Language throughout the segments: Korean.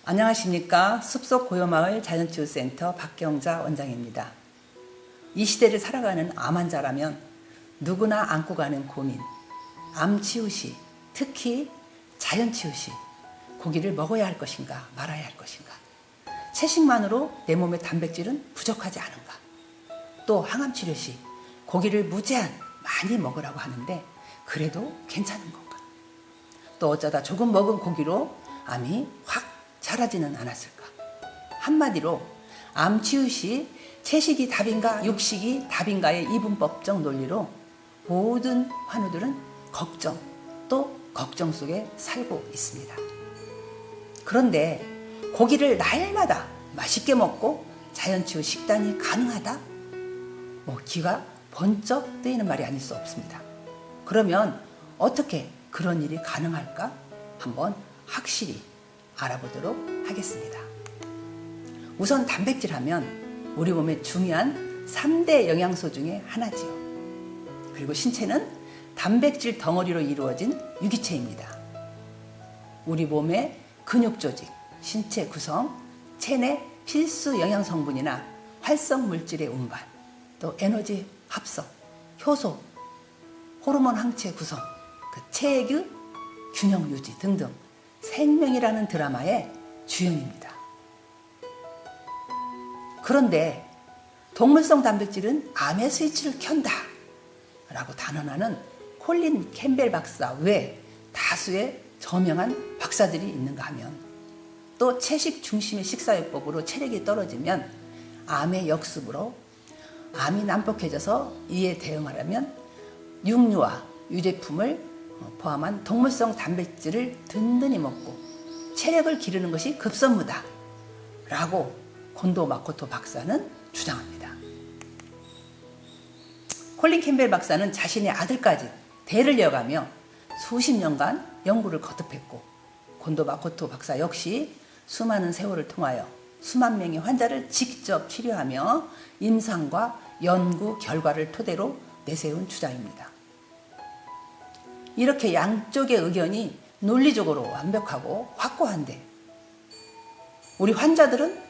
안녕하십니까. 숲속 고요마을 자연치유센터 박경자 원장입니다. 이 시대를 살아가는 암 환자라면 누구나 안고 가는 고민, 암 치유 시, 특히 자연 치유 시 고기를 먹어야 할 것인가 말아야 할 것인가, 채식만으로 내 몸의 단백질은 부족하지 않은가, 또 항암 치료 시 고기를 무제한 많이 먹으라고 하는데 그래도 괜찮은 건가, 또 어쩌다 조금 먹은 고기로 암이 확 사라지는 않았을까. 한마디로 암 치유 시 채식이 답인가 육식이 답인가의 이분법적 논리로 모든 환우들은 걱정, 또 걱정 속에 살고 있습니다. 그런데 고기를 날마다 맛있게 먹고 자연치유 식단이 가능하다? 귀가 번쩍 뜨이는 말이 아닐 수 없습니다. 그러면 어떻게 그런 일이 가능할까? 한번 확실히 알아보도록 하겠습니다. 우선 단백질 하면 우리 몸에 중요한 3대 영양소 중에 하나지요. 그리고 신체는 단백질 덩어리로 이루어진 유기체입니다. 우리 몸의 근육 조직, 신체 구성, 체내 필수 영양 성분이나 활성 물질의 운반, 또 에너지 합성, 효소, 호르몬 항체 구성, 체액의 균형 유지 등등 생명이라는 드라마의 주연입니다. 그런데 동물성 단백질은 암의 스위치를 켠다 라고 단언하는 콜린 캠벨 박사 외에 다수의 저명한 박사들이 있는가 하면, 또 채식 중심의 식사요법으로 체력이 떨어지면 암의 역습으로 암이 난폭해져서 이에 대응하려면 육류와 유제품을 포함한 동물성 단백질을 든든히 먹고 체력을 기르는 것이 급선무다 라고 곤도 마코토 박사는 주장합니다. 콜린 캠벨 박사는 자신의 아들까지 대를 이어가며 수십 년간 연구를 거듭했고, 곤도 마코토 박사 역시 수많은 세월을 통하여 수만 명의 환자를 직접 치료하며 임상과 연구 결과를 토대로 내세운 주장입니다. 이렇게 양쪽의 의견이 논리적으로 완벽하고 확고한데 우리 환자들은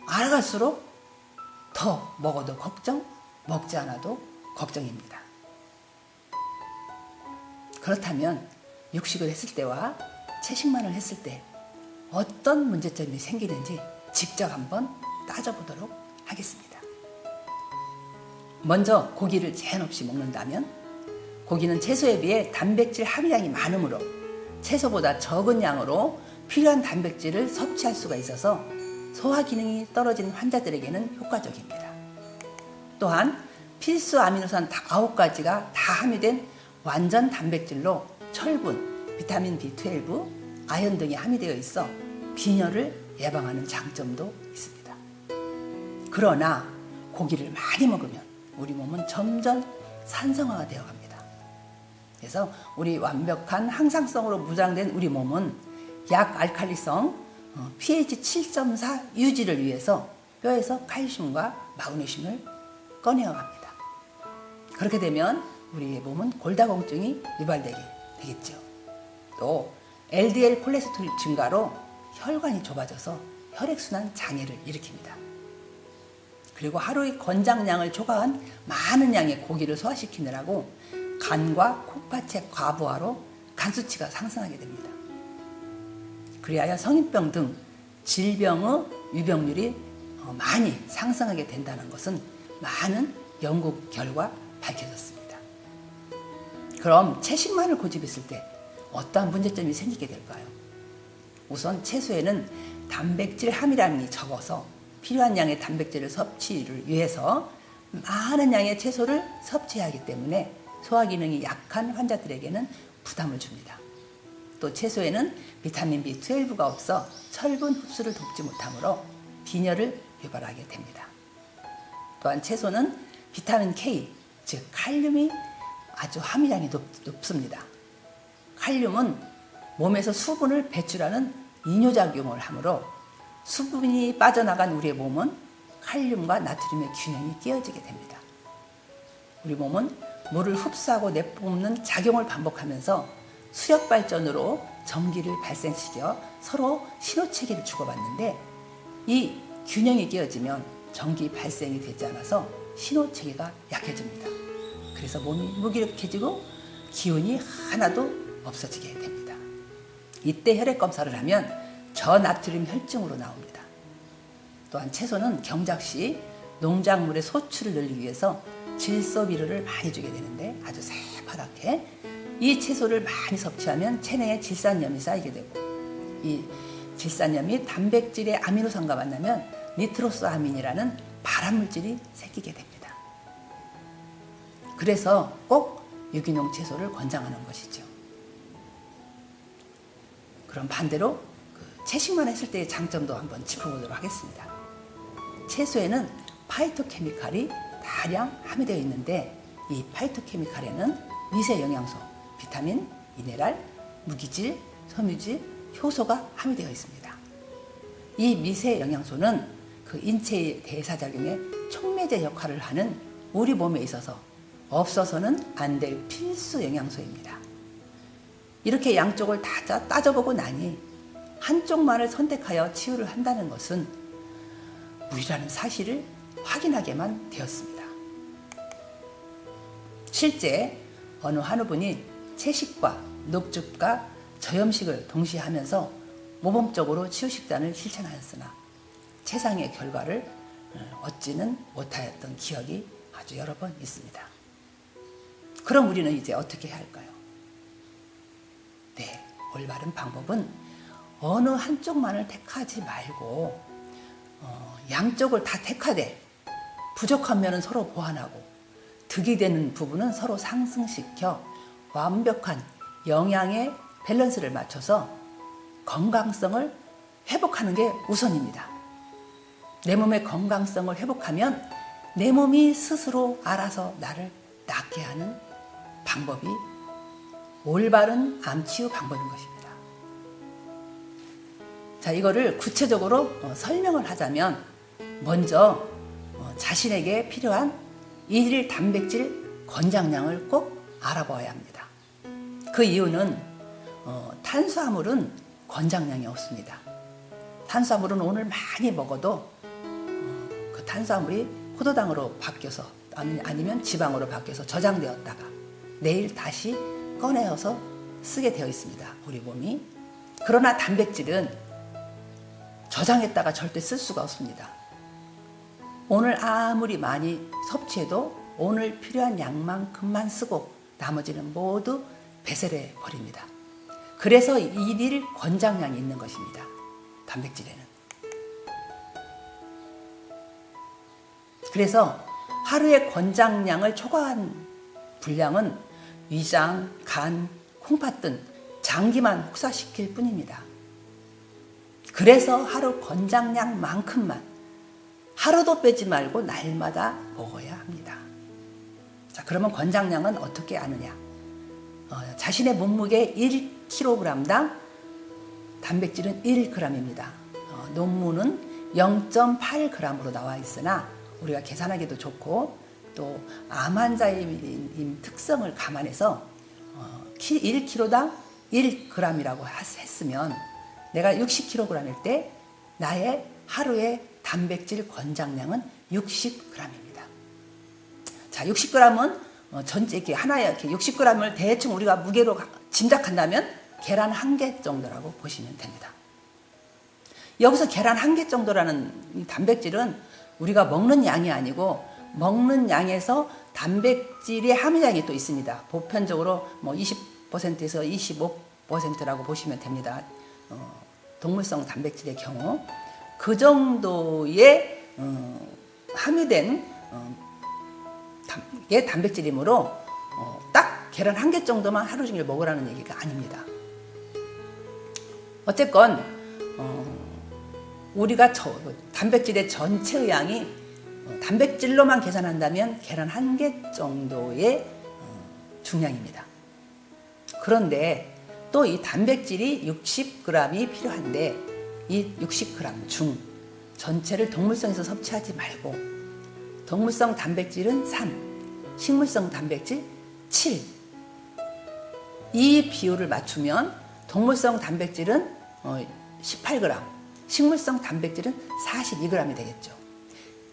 알아갈수록 더 먹어도 걱정, 먹지 않아도 걱정입니다. 그렇다면 육식을 했을 때와 채식만을 했을 때 어떤 문제점이 생기는지 직접 한번 따져보도록 하겠습니다. 먼저 고기를 제한 없이 먹는다면 고기는 채소에 비해 단백질 함유량이 많으므로 채소보다 적은 양으로 필요한 단백질을 섭취할 수가 있어서 소화 기능이 떨어진 환자들에게는 효과적입니다. 또한 필수 아미노산 9가지가 다 함유된 완전 단백질로 철분, 비타민 B12, 아연 등이 함유되어 있어 빈혈을 예방하는 장점도 있습니다. 그러나 고기를 많이 먹으면 우리 몸은 점점 산성화가 되어갑니다. 그래서 우리 완벽한 항상성으로 무장된 우리 몸은 약 알칼리성 pH 7.4 유지를 위해서 뼈에서 칼슘과 마그네슘을 꺼내어 갑니다. 그렇게 되면 우리의 몸은 골다공증이 유발되게 되겠죠. 또 LDL 콜레스테롤 증가로 혈관이 좁아져서 혈액순환 장애를 일으킵니다. 그리고 하루의 권장량을 초과한 많은 양의 고기를 소화시키느라고 간과 콩팥의 과부하로 간 수치가 상승하게 됩니다. 그리하여 성인병 등 질병의 유병률이 많이 상승하게 된다는 것은 많은 연구 결과 밝혀졌습니다. 그럼 채식만을 고집했을 때 어떠한 문제점이 생기게 될까요? 우선 채소에는 단백질 함유량이 적어서 필요한 양의 단백질을 섭취를 위해서 많은 양의 채소를 섭취해야 하기 때문에 소화 기능이 약한 환자들에게는 부담을 줍니다. 또 채소에는 비타민 B12가 없어 철분 흡수를 돕지 못하므로 빈혈을 유발하게 됩니다. 또한 채소는 비타민 K, 즉 칼륨이 아주 함유량이 높습니다. 칼륨은 몸에서 수분을 배출하는 이뇨작용을 하므로 수분이 빠져나간 우리의 몸은 칼륨과 나트륨의 균형이 깨어지게 됩니다. 우리 몸은 물을 흡수하고 내뿜는 작용을 반복하면서 수력 발전으로 전기를 발생시켜 서로 신호체계를 주고받는데 이 균형이 깨어지면 전기 발생이 되지 않아서 신호체계가 약해집니다. 그래서 몸이 무기력해지고 기운이 하나도 없어지게 됩니다. 이때 혈액 검사를 하면 저나트륨 혈증으로 나옵니다. 또한 채소는 경작 시 농작물의 소출을 늘리기 위해서 질소비료를 많이 주게 되는데 아주 새파랗게 이 채소를 많이 섭취하면 체내에 질산염이 쌓이게 되고 이 질산염이 단백질의 아미노산과 만나면 니트로소아민이라는 발암물질이 생기게 됩니다. 그래서 꼭 유기농 채소를 권장하는 것이죠. 그럼 반대로 채식만 했을 때의 장점도 한번 짚어보도록 하겠습니다. 채소에는 파이토케미칼이 다량 함유되어 있는데 이 파이토케미칼에는 미세 영양소, 비타민, 미네랄, 무기질, 섬유질, 효소가 함유되어 있습니다. 이 미세 영양소는 그 인체의 대사작용에 촉매제 역할을 하는 우리 몸에 있어서 없어서는 안 될 필수 영양소입니다. 이렇게 양쪽을 다 따져보고 나니 한쪽만을 선택하여 치유를 한다는 것은 무리라는 사실을 확인하게만 되었습니다. 실제 어느 한우분이 채식과 녹즙과 저염식을 동시에 하면서 모범적으로 치유식단을 실천하였으나 최상의 결과를 얻지는 못하였던 기억이 아주 여러 번 있습니다. 그럼 우리는 이제 어떻게 해야 할까요? 네, 올바른 방법은 어느 한쪽만을 택하지 말고 양쪽을 다 택하되 부족한 면은 서로 보완하고 득이 되는 부분은 서로 상승시켜 완벽한 영양의 밸런스를 맞춰서 건강성을 회복하는 게 우선입니다. 내 몸의 건강성을 회복하면 내 몸이 스스로 알아서 나를 낫게 하는 방법이 올바른 암치유 방법인 것입니다. 자, 이거를 구체적으로 설명을 하자면 먼저 자신에게 필요한 일일 단백질 권장량을 꼭 알아봐야 합니다. 그 이유는 탄수화물은 권장량이 없습니다. 탄수화물은 오늘 많이 먹어도 그 탄수화물이 포도당으로 바뀌어서 아니면 지방으로 바뀌어서 저장되었다가 내일 다시 꺼내어서 쓰게 되어 있습니다. 우리 몸이. 그러나 단백질은 저장했다가 절대 쓸 수가 없습니다. 오늘 아무리 많이 섭취해도 오늘 필요한 양만큼만 쓰고 나머지는 모두 배설해 버립니다. 그래서 일일 권장량이 있는 것입니다. 단백질에는. 그래서 하루의 권장량을 초과한 분량은 위장, 간, 콩팥 등 장기만 혹사시킬 뿐입니다. 그래서 하루 권장량만큼만 하루도 빼지 말고 날마다 먹어야 합니다. 자, 그러면 권장량은 어떻게 아느냐? 자신의 몸무게 1kg당 단백질은 1g입니다. 논문은 0.8g으로 나와 있으나 우리가 계산하기도 좋고 또 암 환자의 특성을 감안해서 1kg당 1g이라고 했으면 내가 60kg일 때 나의 하루의 단백질 권장량은 60g입니다. 자, 60g은 전체 이렇게 하나에 이렇게 60g을 대충 우리가 무게로 짐작한다면 계란 한 개 정도라고 보시면 됩니다. 여기서 계란 한 개 정도라는 단백질은 우리가 먹는 양이 아니고 먹는 양에서 단백질의 함유량이 또 있습니다. 보편적으로 뭐 20%에서 25%라고 보시면 됩니다. 동물성 단백질의 경우 그 정도의 함유된 게 단백질이므로 딱 계란 한 개 정도만 하루 종일 먹으라는 얘기가 아닙니다. 어쨌건 우리가 단백질의 전체의 양이 단백질로만 계산한다면 계란 한 개 정도의 중량입니다. 그런데 또 이 단백질이 60g이 필요한데 이 60g 중 전체를 동물성에서 섭취하지 말고 동물성 단백질은 3, 식물성 단백질 7 이 비율을 맞추면 동물성 단백질은 18g, 식물성 단백질은 42g이 되겠죠.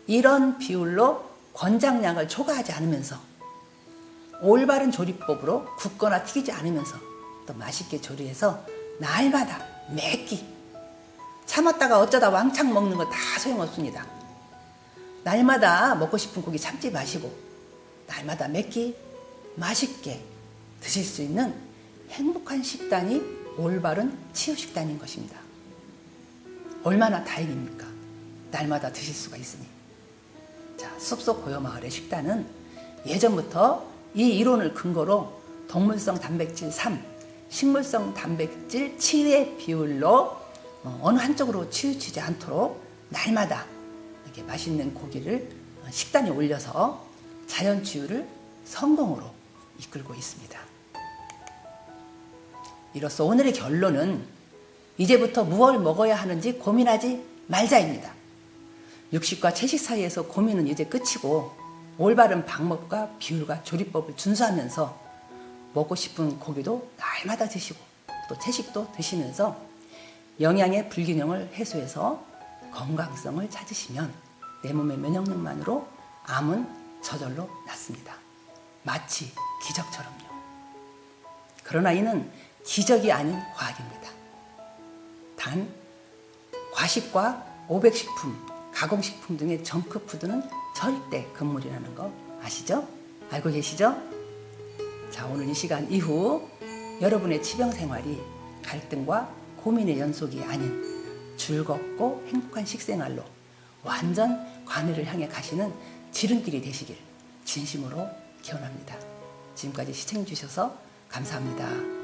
이런 비율로 권장량을 초과하지 않으면서 올바른 조리법으로 굽거나 튀기지 않으면서 또 맛있게 조리해서 날마다 매 끼 참았다가 어쩌다 왕창 먹는 거 다 소용없습니다. 날마다 먹고 싶은 고기 참지 마시고 날마다 매 끼 맛있게 드실 수 있는 행복한 식단이 올바른 치유식단인 것입니다. 얼마나 다행입니까? 날마다 드실 수가 있으니. 자, 숲속 고요마을의 식단은 예전부터 이 이론을 근거로 동물성 단백질 3, 식물성 단백질 7의 비율로 어느 한쪽으로 치우치지 않도록 날마다 이렇게 맛있는 고기를 식단에 올려서 자연 치유를 성공으로 이끌고 있습니다. 이로써 오늘의 결론은 이제부터 무엇을 먹어야 하는지 고민하지 말자입니다. 육식과 채식 사이에서 고민은 이제 끝이고 올바른 방법과 비율과 조리법을 준수하면서 먹고 싶은 고기도 날마다 드시고 또 채식도 드시면서 영양의 불균형을 해소해서 건강성을 찾으시면 내 몸의 면역력만으로 암은 저절로 낫습니다. 마치 기적처럼요. 그러나 이는 기적이 아닌 과학입니다. 단 과식과 오백식품, 가공식품 등의 정크푸드는 절대 금물이라는 거 아시죠? 알고 계시죠? 자, 오늘 이 시간 이후 여러분의 치병 생활이 갈등과 고민의 연속이 아닌 즐겁고 행복한 식생활로 완전 관해를 향해 가시는 지름길이 되시길 진심으로 기원합니다. 지금까지 시청해 주셔서 감사합니다.